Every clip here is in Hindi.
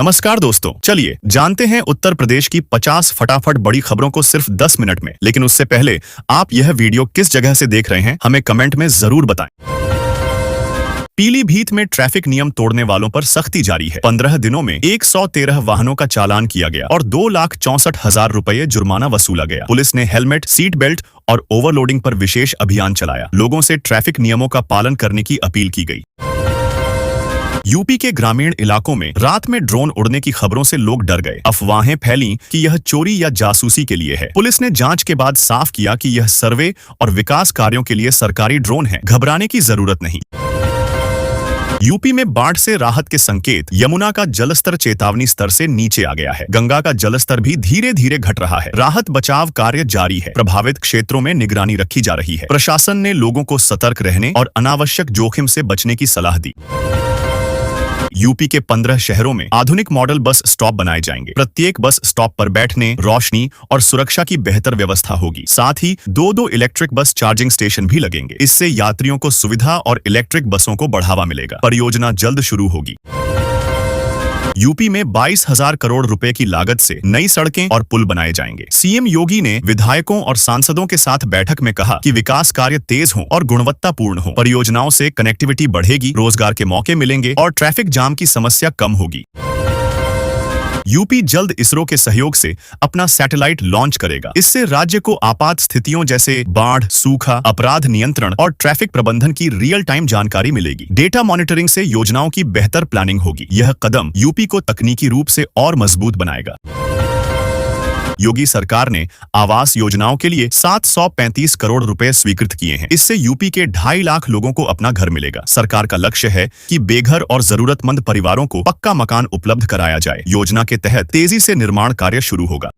नमस्कार दोस्तों, चलिए जानते हैं उत्तर प्रदेश की 50 फटाफट बड़ी खबरों को सिर्फ 10 मिनट में। लेकिन उससे पहले आप यह वीडियो किस जगह से देख रहे हैं हमें कमेंट में जरूर बताएं। पीलीभीत में ट्रैफिक नियम तोड़ने वालों पर सख्ती जारी है। 15 दिनों में 113 वाहनों का चालान किया गया और 2,64,000 रुपये जुर्माना वसूला गया। पुलिस ने हेलमेट, सीट बेल्ट और ओवरलोडिंग पर विशेष अभियान चलाया। लोगों से ट्रैफिक नियमों का पालन करने की अपील की गई। यूपी के ग्रामीण इलाकों में रात में ड्रोन उड़ने की खबरों से लोग डर गए। अफवाहें फैलीं कि यह चोरी या जासूसी के लिए है। पुलिस ने जांच के बाद साफ किया कि यह सर्वे और विकास कार्यों के लिए सरकारी ड्रोन है। घबराने की जरूरत नहीं। यूपी में बाढ़ से राहत के संकेत। यमुना का जलस्तर चेतावनी स्तर से नीचे आ गया है। गंगा का जलस्तर भी धीरे धीरे घट रहा है। राहत बचाव कार्य जारी है। प्रभावित क्षेत्रों में निगरानी रखी जा रही है। प्रशासन ने लोगों को सतर्क रहने और अनावश्यक जोखिम से बचने की सलाह दी। यूपी के 15 शहरों में आधुनिक मॉडल बस स्टॉप बनाए जाएंगे। प्रत्येक बस स्टॉप पर बैठने, रोशनी और सुरक्षा की बेहतर व्यवस्था होगी। साथ ही 2-2 इलेक्ट्रिक बस चार्जिंग स्टेशन भी लगेंगे। इससे यात्रियों को सुविधा और इलेक्ट्रिक बसों को बढ़ावा मिलेगा। परियोजना जल्द शुरू होगी। यूपी में 22,000 करोड़ रुपए की लागत से नई सड़कें और पुल बनाए जाएंगे। सीएम योगी ने विधायकों और सांसदों के साथ बैठक में कहा कि विकास कार्य तेज हों और गुणवत्तापूर्ण हों। परियोजनाओं से कनेक्टिविटी बढ़ेगी, रोजगार के मौके मिलेंगे और ट्रैफिक जाम की समस्या कम होगी। यूपी जल्द इसरो के सहयोग से अपना सैटेलाइट लॉन्च करेगा। इससे राज्य को आपात स्थितियों जैसे बाढ़, सूखा, अपराध नियंत्रण और ट्रैफिक प्रबंधन की रियल टाइम जानकारी मिलेगी। डेटा मॉनिटरिंग से योजनाओं की बेहतर प्लानिंग होगी। यह कदम यूपी को तकनीकी रूप से और मजबूत बनाएगा। योगी सरकार ने आवास योजनाओं के लिए 735 करोड़ रुपए स्वीकृत किए हैं। इससे यूपी के 2.5 लाख लोगों को अपना घर मिलेगा। सरकार का लक्ष्य है कि बेघर और जरूरतमंद परिवारों को पक्का मकान उपलब्ध कराया जाए। योजना के तहत तेजी से निर्माण कार्य शुरू होगा।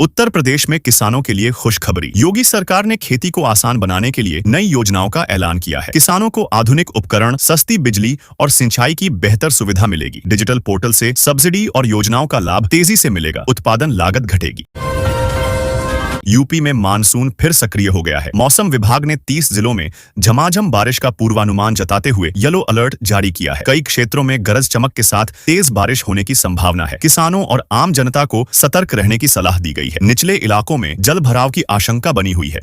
उत्तर प्रदेश में किसानों के लिए खुशखबरी। योगी सरकार ने खेती को आसान बनाने के लिए नई योजनाओं का ऐलान किया है। किसानों को आधुनिक उपकरण, सस्ती बिजली और सिंचाई की बेहतर सुविधा मिलेगी। डिजिटल पोर्टल से सब्सिडी और योजनाओं का लाभ तेजी से मिलेगा। उत्पादन लागत घटेगी। यूपी में मानसून फिर सक्रिय हो गया है। मौसम विभाग ने 30 जिलों में झमाझम बारिश का पूर्वानुमान जताते हुए येलो अलर्ट जारी किया है। कई क्षेत्रों में गरज चमक के साथ तेज बारिश होने की संभावना है। किसानों और आम जनता को सतर्क रहने की सलाह दी गई है। निचले इलाकों में जल भराव की आशंका बनी हुई है।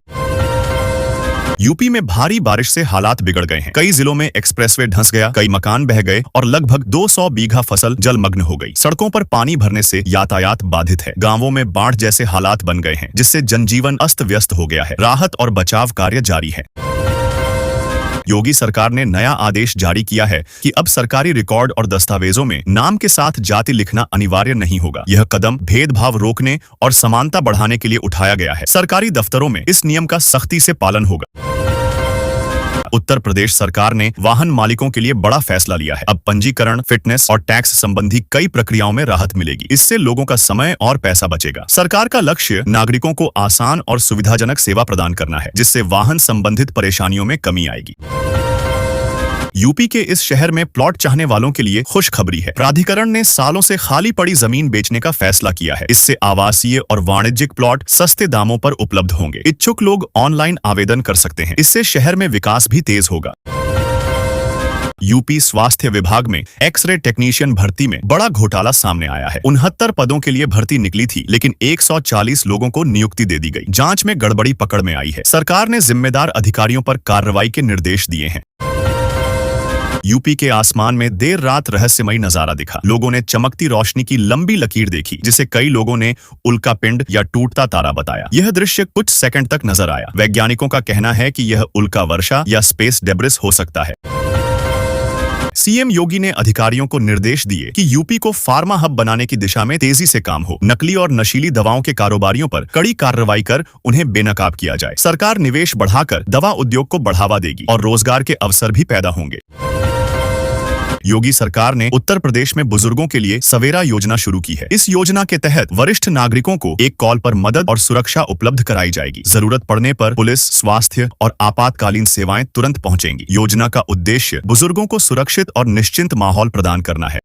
यूपी में भारी बारिश से हालात बिगड़ गए हैं। कई जिलों में एक्सप्रेसवे धंस गया, कई मकान बह गए और लगभग 200 बीघा फसल जलमग्न हो गई। सड़कों पर पानी भरने से यातायात बाधित है। गांवों में बाढ़ जैसे हालात बन गए हैं, जिससे जनजीवन अस्त व्यस्त हो गया है। राहत और बचाव कार्य जारी है। योगी सरकार ने नया आदेश जारी किया है कि अब सरकारी रिकॉर्ड और दस्तावेजों में नाम के साथ जाति लिखना अनिवार्य नहीं होगा। यह कदम भेदभाव रोकने और समानता बढ़ाने के लिए उठाया गया है। सरकारी दफ्तरों में इस नियम का सख्ती से पालन होगा। उत्तर प्रदेश सरकार ने वाहन मालिकों के लिए बड़ा फैसला लिया है। अब पंजीकरण, फिटनेस और टैक्स संबंधी कई प्रक्रियाओं में राहत मिलेगी। इससे लोगों का समय और पैसा बचेगा। सरकार का लक्ष्य नागरिकों को आसान और सुविधाजनक सेवा प्रदान करना है, जिससे वाहन संबंधित परेशानियों में कमी आएगी। यूपी के इस शहर में प्लॉट चाहने वालों के लिए खुशखबरी है। प्राधिकरण ने सालों से खाली पड़ी जमीन बेचने का फैसला किया है। इससे आवासीय और वाणिज्यिक प्लॉट सस्ते दामों पर उपलब्ध होंगे। इच्छुक लोग ऑनलाइन आवेदन कर सकते हैं। इससे शहर में विकास भी तेज होगा। यूपी स्वास्थ्य विभाग में एक्स-रे टेक्नीशियन भर्ती में बड़ा घोटाला सामने आया है। 69 पदों के लिए भर्ती निकली थी, लेकिन 140 लोगों को नियुक्ति दे दी गई। जांच में गड़बड़ी पकड़ में आई है। सरकार ने जिम्मेदार अधिकारियों पर कार्रवाई के निर्देश दिए हैं। यूपी के आसमान में देर रात रहस्यमयी नजारा दिखा। लोगों ने चमकती रोशनी की लंबी लकीर देखी, जिसे कई लोगों ने उल्कापिंड या टूटता तारा बताया। यह दृश्य कुछ सेकंड तक नजर आया। वैज्ञानिकों का कहना है कि यह उल्का वर्षा या स्पेस डेब्रिस हो सकता है। सीएम योगी ने अधिकारियों को निर्देश दिए कि यूपी को फार्मा हब बनाने की दिशा में तेजी से काम हो। नकली और नशीली दवाओं के कारोबारियों पर कड़ी कार्रवाई कर उन्हें बेनकाब किया जाए। सरकार निवेश बढ़ाकर दवा उद्योग को बढ़ावा देगी और रोजगार के अवसर भी पैदा होंगे। योगी सरकार ने उत्तर प्रदेश में बुजुर्गों के लिए सवेरा योजना शुरू की है। इस योजना के तहत वरिष्ठ नागरिकों को एक कॉल पर मदद और सुरक्षा उपलब्ध कराई जाएगी। जरूरत पड़ने पर पुलिस, स्वास्थ्य और आपातकालीन सेवाएं तुरंत पहुंचेंगी। योजना का उद्देश्य बुजुर्गों को सुरक्षित और निश्चिंत माहौल प्रदान करना है।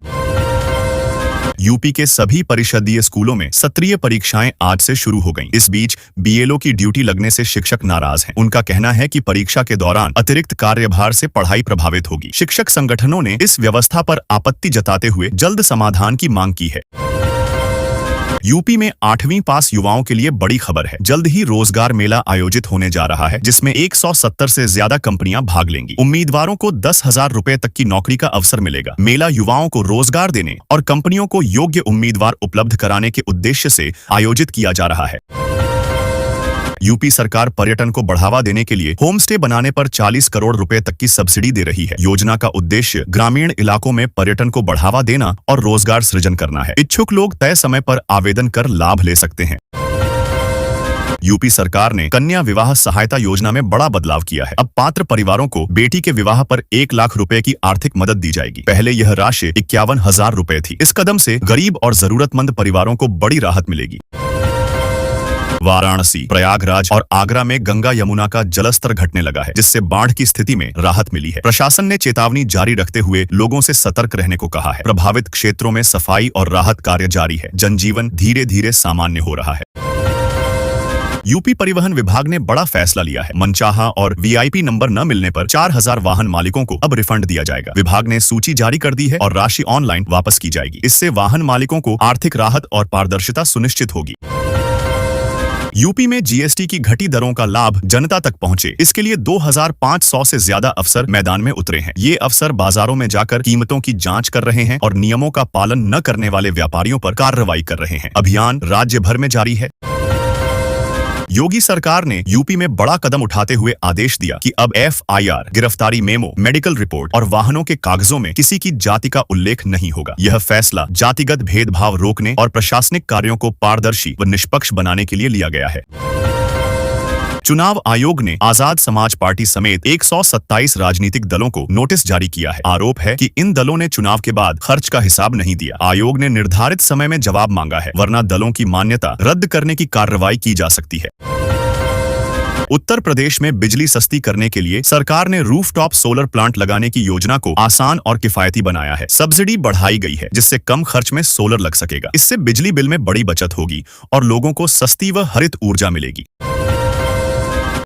यूपी के सभी परिषदीय स्कूलों में सत्रीय परीक्षाएं आज से शुरू हो गईं। इस बीच बीएलओ की ड्यूटी लगने से शिक्षक नाराज हैं। उनका कहना है कि परीक्षा के दौरान अतिरिक्त कार्यभार से पढ़ाई प्रभावित होगी। शिक्षक संगठनों ने इस व्यवस्था पर आपत्ति जताते हुए जल्द समाधान की मांग की है। यूपी में 8वीं पास युवाओं के लिए बड़ी खबर है। जल्द ही रोजगार मेला आयोजित होने जा रहा है, जिसमें 170 से ज्यादा कंपनियां भाग लेंगी। उम्मीदवारों को 10,000 रुपए तक की नौकरी का अवसर मिलेगा। मेला युवाओं को रोजगार देने और कंपनियों को योग्य उम्मीदवार उपलब्ध कराने के उद्देश्य से आयोजित किया जा रहा है। यूपी सरकार पर्यटन को बढ़ावा देने के लिए होम स्टे बनाने पर 40 करोड़ रुपए तक की सब्सिडी दे रही है। योजना का उद्देश्य ग्रामीण इलाकों में पर्यटन को बढ़ावा देना और रोजगार सृजन करना है। इच्छुक लोग तय समय पर आवेदन कर लाभ ले सकते हैं। यूपी सरकार ने कन्या विवाह सहायता योजना में बड़ा बदलाव किया है। अब पात्र परिवारों को बेटी के विवाह पर 1 लाख रुपए की आर्थिक मदद दी जाएगी। पहले यह राशि 51,000 रुपए थी। इस कदम से गरीब और जरूरतमंद परिवारों को बड़ी राहत मिलेगी। वाराणसी, प्रयागराज और आगरा में गंगा यमुना का जलस्तर घटने लगा है, जिससे बाढ़ की स्थिति में राहत मिली है। प्रशासन ने चेतावनी जारी रखते हुए लोगों से सतर्क रहने को कहा है। प्रभावित क्षेत्रों में सफाई और राहत कार्य जारी है। जनजीवन धीरे धीरे सामान्य हो रहा है। यूपी परिवहन विभाग ने बड़ा फैसला लिया है। मनचाहा और वीआईपी नंबर न मिलने पर 4,000 वाहन मालिकों को अब रिफंड दिया जाएगा। विभाग ने सूची जारी कर दी है और राशि ऑनलाइन वापस की जाएगी। इससे वाहन मालिकों को आर्थिक राहत और पारदर्शिता सुनिश्चित होगी। यूपी में जीएसटी की घटी दरों का लाभ जनता तक पहुंचे, इसके लिए 2,500 से ज्यादा अफसर मैदान में उतरे हैं। ये अफसर बाजारों में जाकर कीमतों की जांच कर रहे हैं और नियमों का पालन न करने वाले व्यापारियों पर कार्रवाई कर रहे हैं। अभियान राज्य भर में जारी है। योगी सरकार ने यूपी में बड़ा कदम उठाते हुए आदेश दिया कि अब एफआईआर, गिरफ्तारी मेमो, मेडिकल रिपोर्ट और वाहनों के कागजों में किसी की जाति का उल्लेख नहीं होगा। यह फैसला जातिगत भेदभाव रोकने और प्रशासनिक कार्यों को पारदर्शी व निष्पक्ष बनाने के लिए लिया गया है। चुनाव आयोग ने आजाद समाज पार्टी समेत 127 राजनीतिक दलों को नोटिस जारी किया है। आरोप है कि इन दलों ने चुनाव के बाद खर्च का हिसाब नहीं दिया। आयोग ने निर्धारित समय में जवाब मांगा है, वरना दलों की मान्यता रद्द करने की कार्रवाई की जा सकती है। उत्तर प्रदेश में बिजली सस्ती करने के लिए सरकार ने रूफटॉप सोलर प्लांट लगाने की योजना को आसान और किफायती बनाया है। सब्सिडी बढ़ाई गई है, जिससे कम खर्च में सोलर लग सकेगा। इससे बिजली बिल में बड़ी बचत होगी और लोगों को सस्ती व हरित ऊर्जा मिलेगी।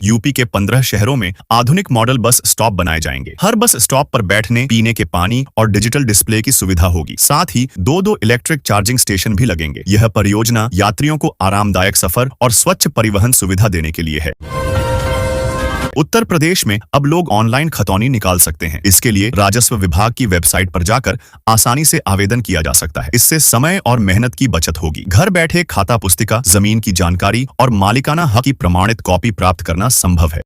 यूपी के 15 शहरों में आधुनिक मॉडल बस स्टॉप बनाए जाएंगे। हर बस स्टॉप पर बैठने, पीने के पानी और डिजिटल डिस्प्ले की सुविधा होगी। साथ ही 2 इलेक्ट्रिक चार्जिंग स्टेशन भी लगेंगे। यह परियोजना यात्रियों को आरामदायक सफर और स्वच्छ परिवहन सुविधा देने के लिए है। उत्तर प्रदेश में अब लोग ऑनलाइन खतौनी निकाल सकते हैं। इसके लिए राजस्व विभाग की वेबसाइट पर जाकर आसानी से आवेदन किया जा सकता है। इससे समय और मेहनत की बचत होगी। घर बैठे खाता पुस्तिका, जमीन की जानकारी और मालिकाना हक की प्रमाणित कॉपी प्राप्त करना संभव है।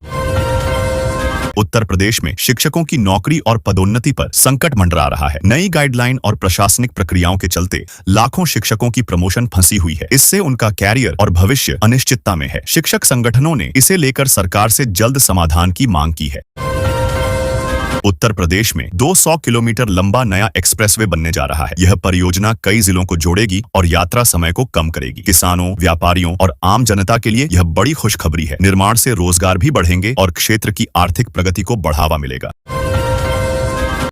उत्तर प्रदेश में शिक्षकों की नौकरी और पदोन्नति पर संकट मंडरा रहा है। नई गाइडलाइन और प्रशासनिक प्रक्रियाओं के चलते लाखों शिक्षकों की प्रमोशन फंसी हुई है। इससे उनका कैरियर और भविष्य अनिश्चितता में है। शिक्षक संगठनों ने इसे लेकर सरकार से जल्द समाधान की मांग की है। उत्तर प्रदेश में 200 किलोमीटर लंबा नया एक्सप्रेसवे बनने जा रहा है। यह परियोजना कई जिलों को जोड़ेगी और यात्रा समय को कम करेगी। किसानों, व्यापारियों और आम जनता के लिए यह बड़ी खुशखबरी है। निर्माण से रोजगार भी बढ़ेंगे और क्षेत्र की आर्थिक प्रगति को बढ़ावा मिलेगा।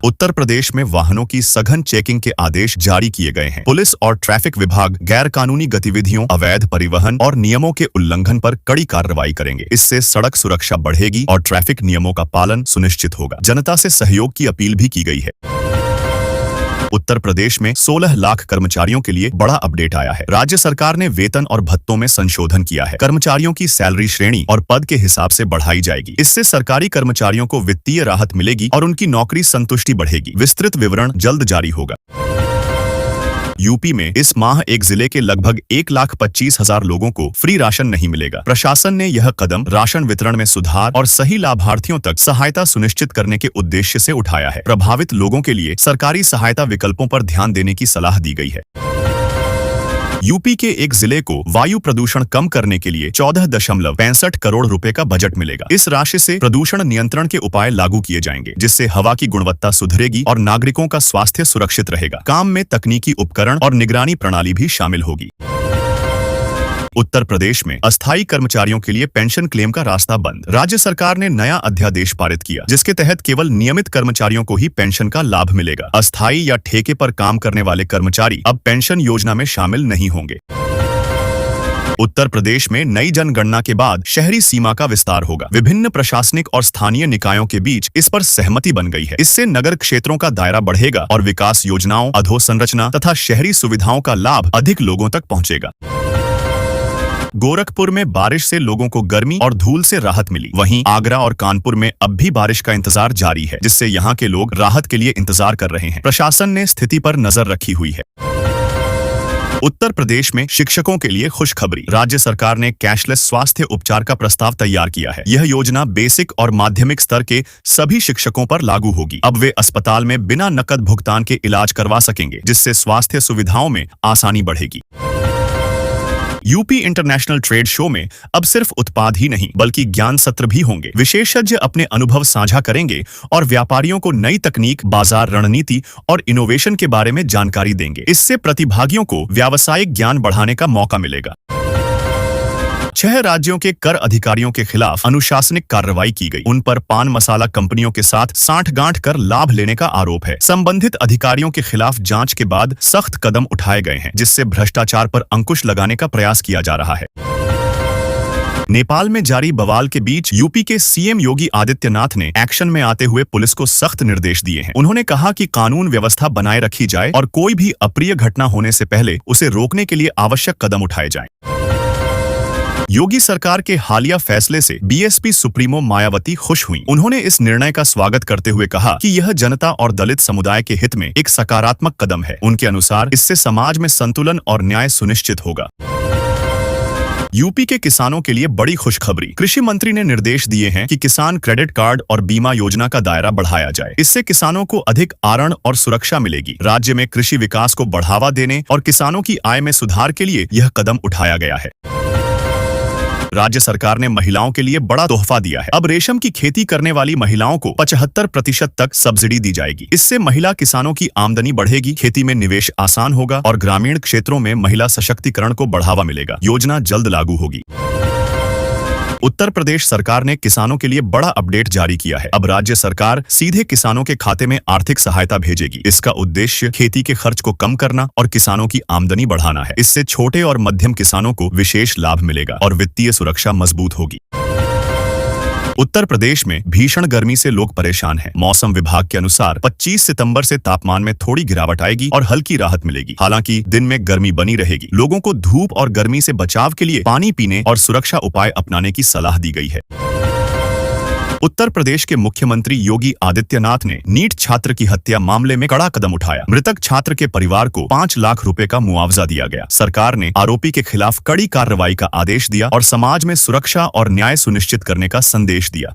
उत्तर प्रदेश में वाहनों की सघन चेकिंग के आदेश जारी किए गए हैं। पुलिस और ट्रैफिक विभाग गैर कानूनी गतिविधियों, अवैध परिवहन और नियमों के उल्लंघन पर कड़ी कार्रवाई करेंगे। इससे सड़क सुरक्षा बढ़ेगी और ट्रैफिक नियमों का पालन सुनिश्चित होगा। जनता से सहयोग की अपील भी की गई है। उत्तर प्रदेश में 16 लाख कर्मचारियों के लिए बड़ा अपडेट आया है। राज्य सरकार ने वेतन और भत्तों में संशोधन किया है। कर्मचारियों की सैलरी श्रेणी और पद के हिसाब से बढ़ाई जाएगी। इससे सरकारी कर्मचारियों को वित्तीय राहत मिलेगी और उनकी नौकरी संतुष्टि बढ़ेगी। विस्तृत विवरण जल्द जारी होगा। यूपी में इस माह एक जिले के लगभग 1,25,000 लोगों को फ्री राशन नहीं मिलेगा। प्रशासन ने यह कदम राशन वितरण में सुधार और सही लाभार्थियों तक सहायता सुनिश्चित करने के उद्देश्य से उठाया है। प्रभावित लोगों के लिए सरकारी सहायता विकल्पों पर ध्यान देने की सलाह दी गई है। यूपी के एक जिले को वायु प्रदूषण कम करने के लिए 14.65 करोड़ रुपए का बजट मिलेगा। इस राशि से प्रदूषण नियंत्रण के उपाय लागू किए जाएंगे, जिससे हवा की गुणवत्ता सुधरेगी और नागरिकों का स्वास्थ्य सुरक्षित रहेगा। काम में तकनीकी उपकरण और निगरानी प्रणाली भी शामिल होगी। उत्तर प्रदेश में अस्थायी कर्मचारियों के लिए पेंशन क्लेम का रास्ता बंद। राज्य सरकार ने नया अध्यादेश पारित किया, जिसके तहत केवल नियमित कर्मचारियों को ही पेंशन का लाभ मिलेगा। अस्थायी या ठेके पर काम करने वाले कर्मचारी अब पेंशन योजना में शामिल नहीं होंगे। उत्तर प्रदेश में नई जनगणना के बाद शहरी सीमा का विस्तार होगा। विभिन्न प्रशासनिक और स्थानीय निकायों के बीच इस पर सहमति बन गई है। इससे नगर क्षेत्रों का दायरा बढ़ेगा और विकास योजनाओं, अधोसंरचना तथा शहरी सुविधाओं का लाभ अधिक लोगों तक पहुंचेगा। गोरखपुर में बारिश से लोगों को गर्मी और धूल से राहत मिली। वहीं आगरा और कानपुर में अब भी बारिश का इंतजार जारी है, जिससे यहां के लोग राहत के लिए इंतजार कर रहे हैं। प्रशासन ने स्थिति पर नजर रखी हुई है। उत्तर प्रदेश में शिक्षकों के लिए खुशखबरी। राज्य सरकार ने कैशलेस स्वास्थ्य उपचार का प्रस्ताव तैयार किया है। यह योजना बेसिक और माध्यमिक स्तर के सभी शिक्षकों पर लागू होगी। अब वे अस्पताल में बिना नकद भुगतान के इलाज करवा सकेंगे, जिससे स्वास्थ्य सुविधाओं में आसानी बढ़ेगी। यूपी इंटरनेशनल ट्रेड शो में अब सिर्फ उत्पाद ही नहीं बल्कि ज्ञान सत्र भी होंगे। विशेषज्ञ अपने अनुभव साझा करेंगे और व्यापारियों को नई तकनीक, बाजार रणनीति और इनोवेशन के बारे में जानकारी देंगे। इससे प्रतिभागियों को व्यावसायिक ज्ञान बढ़ाने का मौका मिलेगा। 6 राज्यों के कर अधिकारियों के खिलाफ अनुशासनिक कार्रवाई की गई। उन पर पान मसाला कंपनियों के साथ सांठगांठ कर लाभ लेने का आरोप है। संबंधित अधिकारियों के खिलाफ जांच के बाद सख्त कदम उठाए गए हैं, जिससे भ्रष्टाचार पर अंकुश लगाने का प्रयास किया जा रहा है। नेपाल में जारी बवाल के बीच यूपी के सीएम योगी आदित्यनाथ ने एक्शन में आते हुए पुलिस को सख्त निर्देश दिए हैं। उन्होंने कहा कि कानून व्यवस्था बनाए रखी जाए और कोई भी अप्रिय घटना होने से पहले उसे रोकने के लिए आवश्यक कदम उठाए जाएं। योगी सरकार के हालिया फैसले से बीएसपी सुप्रीमो मायावती खुश हुई। उन्होंने इस निर्णय का स्वागत करते हुए कहा कि यह जनता और दलित समुदाय के हित में एक सकारात्मक कदम है। उनके अनुसार इससे समाज में संतुलन और न्याय सुनिश्चित होगा। यूपी के किसानों के लिए बड़ी खुशखबरी। कृषि मंत्री ने निर्देश दिए हैं कि किसान क्रेडिट कार्ड और बीमा योजना का दायरा बढ़ाया जाए। इससे किसानों को अधिक आरण और सुरक्षा मिलेगी। राज्य में कृषि विकास को बढ़ावा देने और किसानों की आय में सुधार के लिए यह कदम उठाया गया है। राज्य सरकार ने महिलाओं के लिए बड़ा तोहफा दिया है। अब रेशम की खेती करने वाली महिलाओं को 75% तक सब्सिडी दी जाएगी। इससे महिला किसानों की आमदनी बढ़ेगी, खेती में निवेश आसान होगा और ग्रामीण क्षेत्रों में महिला सशक्तिकरण को बढ़ावा मिलेगा। योजना जल्द लागू होगी। उत्तर प्रदेश सरकार ने किसानों के लिए बड़ा अपडेट जारी किया है। अब राज्य सरकार सीधे किसानों के खाते में आर्थिक सहायता भेजेगी। इसका उद्देश्य खेती के खर्च को कम करना और किसानों की आमदनी बढ़ाना है। इससे छोटे और मध्यम किसानों को विशेष लाभ मिलेगा और वित्तीय सुरक्षा मजबूत होगी। उत्तर प्रदेश में भीषण गर्मी से लोग परेशान हैं। मौसम विभाग के अनुसार 25 सितंबर से तापमान में थोड़ी गिरावट आएगी और हल्की राहत मिलेगी। हालांकि दिन में गर्मी बनी रहेगी। लोगों को धूप और गर्मी से बचाव के लिए पानी पीने और सुरक्षा उपाय अपनाने की सलाह दी गई है। उत्तर प्रदेश के मुख्यमंत्री योगी आदित्यनाथ ने नीट छात्र की हत्या मामले में कड़ा कदम उठाया। मृतक छात्र के परिवार को 5 लाख रुपए का मुआवजा दिया गया। सरकार ने आरोपी के खिलाफ कड़ी कार्रवाई का आदेश दिया और समाज में सुरक्षा और न्याय सुनिश्चित करने का संदेश दिया।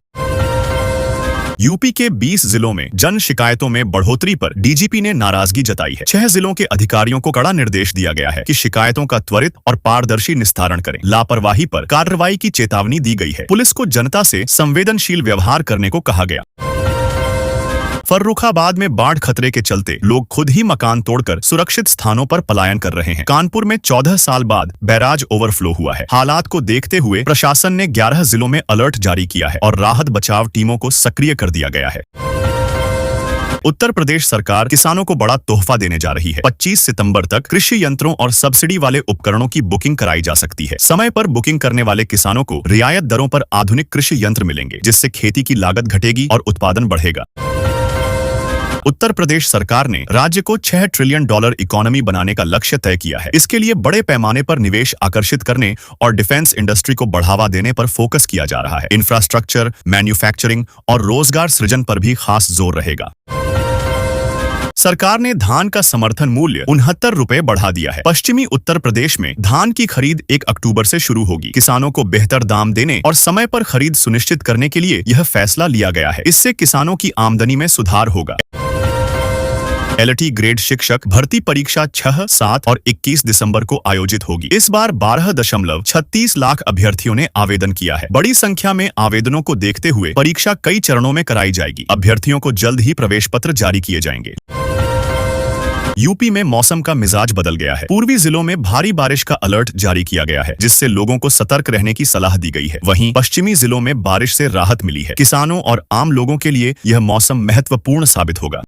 यूपी के 20 जिलों में जन शिकायतों में बढ़ोतरी पर डीजीपी ने नाराजगी जताई है। 6 जिलों के अधिकारियों को कड़ा निर्देश दिया गया है कि शिकायतों का त्वरित और पारदर्शी निस्तारण करें। लापरवाही पर कार्रवाई की चेतावनी दी गई है। पुलिस को जनता से संवेदनशील व्यवहार करने को कहा गया। फर्रुखाबाद में बाढ़ खतरे के चलते लोग खुद ही मकान तोड़कर सुरक्षित स्थानों पर पलायन कर रहे हैं। कानपुर में 14 साल बाद बैराज ओवरफ्लो हुआ है। हालात को देखते हुए प्रशासन ने 11 जिलों में अलर्ट जारी किया है और राहत बचाव टीमों को सक्रिय कर दिया गया है। उत्तर प्रदेश सरकार किसानों को बड़ा तोहफा देने जा रही है। 25 सितंबर तक कृषि यंत्रों और सब्सिडी वाले उपकरणों की बुकिंग कराई जा सकती है। समय पर बुकिंग करने वाले किसानों को रियायत दरों पर आधुनिक कृषि यंत्र मिलेंगे, जिससे खेती की लागत घटेगी और उत्पादन बढ़ेगा। उत्तर प्रदेश सरकार ने राज्य को $6 ट्रिलियन इकोनॉमी बनाने का लक्ष्य तय किया है। इसके लिए बड़े पैमाने पर निवेश आकर्षित करने और डिफेंस इंडस्ट्री को बढ़ावा देने पर फोकस किया जा रहा है। इंफ्रास्ट्रक्चर, मैन्युफैक्चरिंग और रोजगार सृजन पर भी खास जोर रहेगा। सरकार ने धान का समर्थन मूल्य 69 रुपए बढ़ा दिया है। पश्चिमी उत्तर प्रदेश में धान की खरीद 1 अक्टूबर से शुरू होगी। किसानों को बेहतर दाम देने और समय पर खरीद सुनिश्चित करने के लिए यह फैसला लिया गया है। इससे किसानों की आमदनी में सुधार होगा। एलटी ग्रेड शिक्षक भर्ती परीक्षा 6, 7 और 21 दिसंबर को आयोजित होगी। इस बार 12.36 लाख अभ्यर्थियों ने आवेदन किया है। बड़ी संख्या में आवेदनों को देखते हुए परीक्षा कई चरणों में कराई जाएगी। अभ्यर्थियों को जल्द ही प्रवेश पत्र जारी किए जाएंगे। यूपी में मौसम का मिजाज बदल गया है। पूर्वी जिलों में भारी बारिश का अलर्ट जारी किया गया है, जिससे लोगों को सतर्क रहने की सलाह दी गई है। वहीं पश्चिमी जिलों में बारिश से राहत मिली है। किसानों और आम लोगों के लिए यह मौसम महत्वपूर्ण साबित होगा।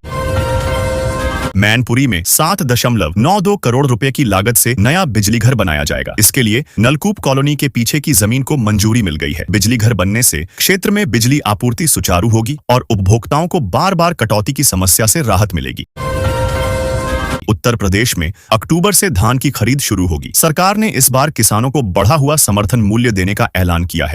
मैनपुरी में 7.92 करोड़ रुपए की लागत से नया बिजली घर बनाया जाएगा। इसके लिए नलकूप कॉलोनी के पीछे की जमीन को मंजूरी मिल गई है। बिजली घर बनने से क्षेत्र में बिजली आपूर्ति सुचारू होगी और उपभोक्ताओं को बार बार कटौती की समस्या से राहत मिलेगी। उत्तर प्रदेश में अक्टूबर से धान की खरीद शुरू होगी। सरकार ने इस बार किसानों को बढ़ा हुआ समर्थन मूल्य देने का ऐलान किया है।